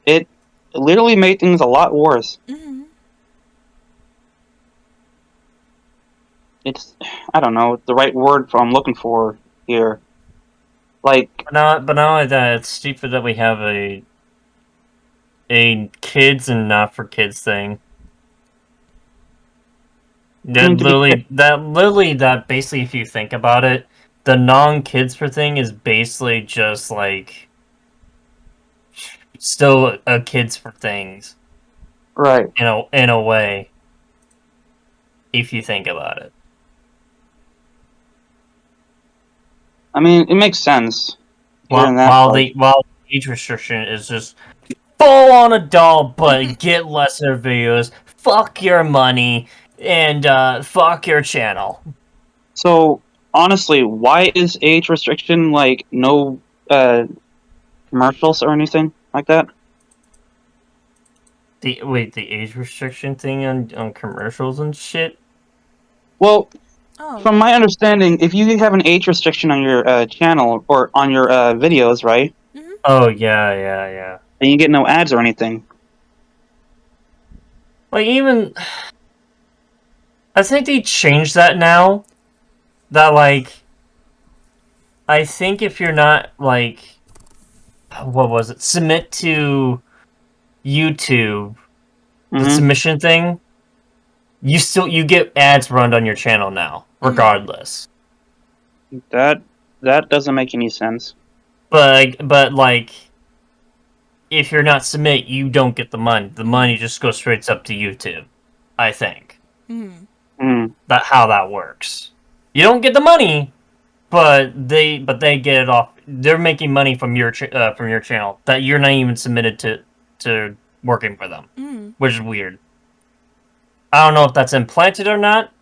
It literally made things a lot worse. Mm-hmm. It's, I don't know the right word I'm looking for here. Like, But not only that, it's stupid that we have a kids and not for kids thing. I mean, to be That basically, if you think about it, the non-kids for thing is basically just like still a kids for things right. in a way. If you think about it. I mean, it makes sense. hearing that While part. the age restriction is just full on adult, but get lesser videos, fuck your money, and fuck your channel. So, honestly, why is age restriction like no commercials or anything like that? The age restriction thing on commercials and shit. Well, Oh. from my understanding, if you have an age restriction on your channel or on your videos, right, Oh yeah. then you get no ads or anything. Like even, I think they changed that now. That like, I think if you're not like, what was it? Submit to YouTube, the Mhm. submission thing. You get ads run on your channel now, regardless. That doesn't make any sense. But like, if you're not submit, you don't get the money. The money just goes straight up to YouTube. I think Mm-hmm. Mm. how that works. You don't get the money, but they get it off. They're making money from your channel that you're not even submitted to working for them, which is weird. I don't know if that's implanted or not,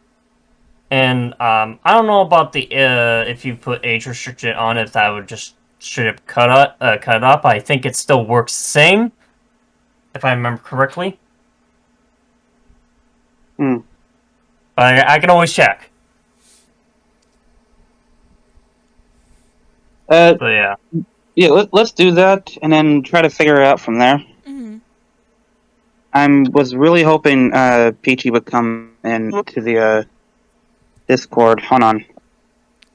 and I don't know about the if you put age restriction on it, if that would just straight up cut it up. I think it still works the same, if I remember correctly. I can always check. So yeah. Yeah, let's do that and then try to figure it out from there. I was really hoping Peachy would come in to the Discord. Hold on.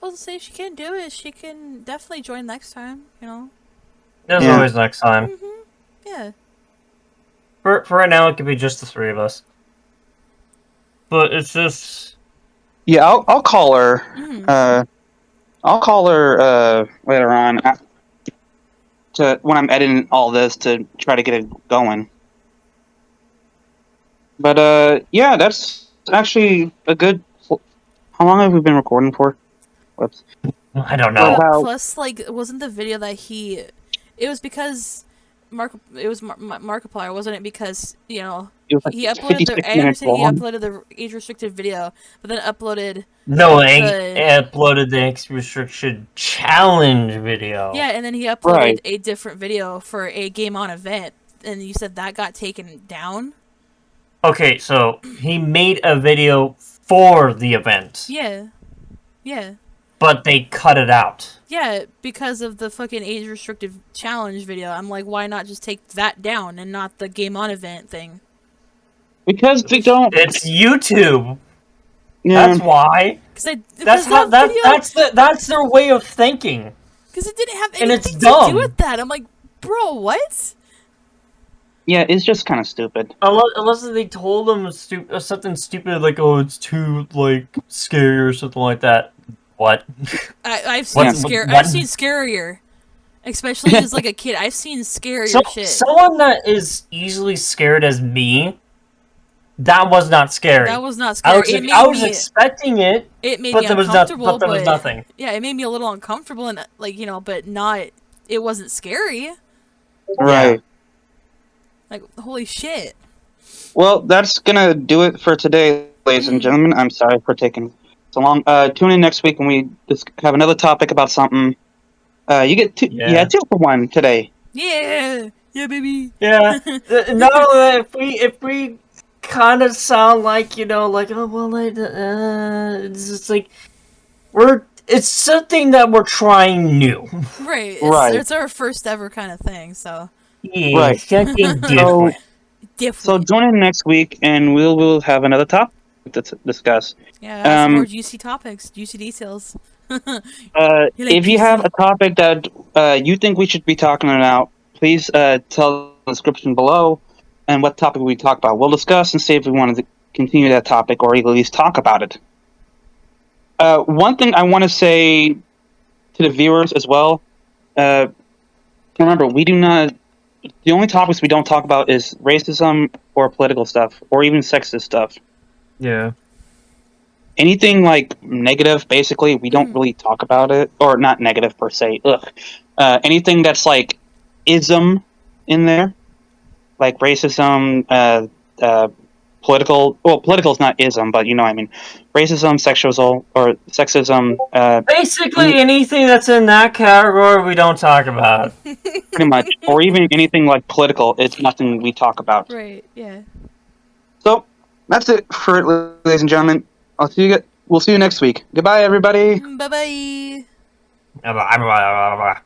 Well, to say if she can't do it, she can definitely join next time, you know? There's always next time. Yeah. For right now, it could be just the three of us. But it's just... Yeah, I'll call her. I'll call her later on when I'm editing all this to try to get it going. But yeah, that's actually a good. How long have we been recording for? Whoops. I don't know. Plus, like, it wasn't the video that he... It was because Markiplier, wasn't it? Because, you know, he uploaded the... I understand he uploaded the age-restricted video, but then uploaded... No, he uploaded the age-restricted challenge video. Yeah, and then he uploaded a different video for a Game On event, and you said that got taken down? Okay, so he made a video for the event. Yeah. Yeah. But they cut it out. Yeah, because of the fucking age-restricted challenge video. I'm like, why not just take that down and not the Game On event thing? Because they don't... It's YouTube! Yeah. That's why. That's their way of thinking. Because it didn't have and anything it's dumb. to do with that. I'm like, bro, what? Yeah, it's just kind of stupid. Unless they told them something stupid like, oh, it's too, like, scary or something like that. What? I've seen I've seen scarier. Especially as, like, a kid. I've seen scarier shit. Someone that is easily scared as me, that was not scary. That was not scary. I was expecting it. It made me uncomfortable, but there was nothing. Yeah, it made me a little uncomfortable and, like, you know, but not... It wasn't scary. Right. Like, holy shit. Well, that's gonna do it for today, ladies and gentlemen. I'm sorry for taking so long. Tune in next week when we have another topic about something. You get two for one today. Yeah, baby. Yeah. No, if we kind of sound like, you know, like, oh well, it's just like it's something that we're trying new. Right. It's our first ever kind of thing. So. Yeah, something different. So join in next week, and we'll have another topic to discuss. Yeah, some more juicy topics, juicy details. If you have a topic that you think we should be talking about, please tell the description below and what topic we talk about. We'll discuss and see if we want to continue that topic or at least talk about it. One thing I want to say to the viewers as well, remember, we do not... The only topics we don't talk about is racism or political stuff, or even sexist stuff. Yeah. Anything, like, negative, basically, we don't really talk about it. Or not negative, per se. Anything that's, like, ism in there. Like racism, political... Well, political is not ism, but you know what I mean. Racism, sexism... Basically, anything that's in that category we don't talk about. Pretty much. Or even anything like political, it's nothing we talk about. Right, yeah. So, that's it for it, ladies and gentlemen. We'll see you next week. Goodbye, everybody. Bye-bye. Bye-bye.